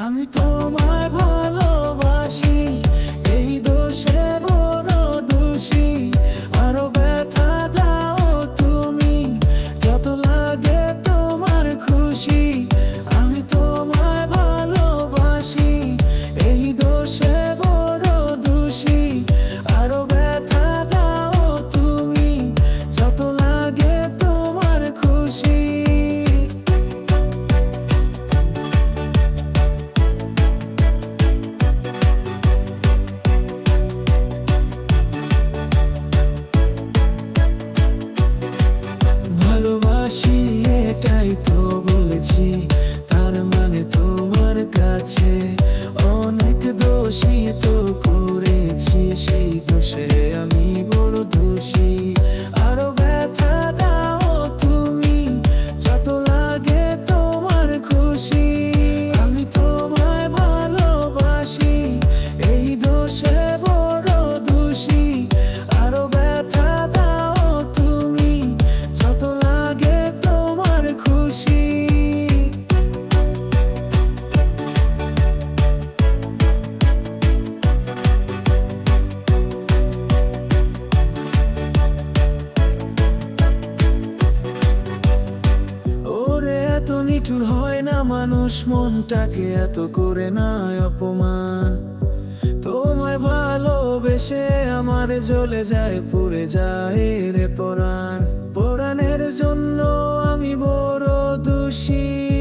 আমি তোমায় ভালোবাসি, এই দোষে বড় দোষী। আরো ব্যথা দাও তুমি, যত লাগে তোমার খুশি। আমি তোমায় ভালোবাসি, এই দোষে বড় দোষী। আরো ব্যথা দাও তুমি, যত লাগে তোমার খুশি। ভালোবাসি এটাই তো বলেছি, তার মানে তোমার কাছে অনেক দোষী তো করেছি। সেই দোষে আমি বড় দোষী। আরো ব্যথা দাও তুমি, যত লাগে তোমার খুশি। আমি তোমায় ভালোবাসি, এই দোষে বড় দোষী। আরো ব্যথা দাও তুমি, যত লাগে তোমার খুশি। ওরে এত নিঠুর হয় না মানুষ, মনটাকে এত করে না অপমান। তোমায় ভালোবেসে আমার জ্বলে যায়, পুড়ে যায় রে পরাণ। পরাণের জন্য আমি বড় দোষী।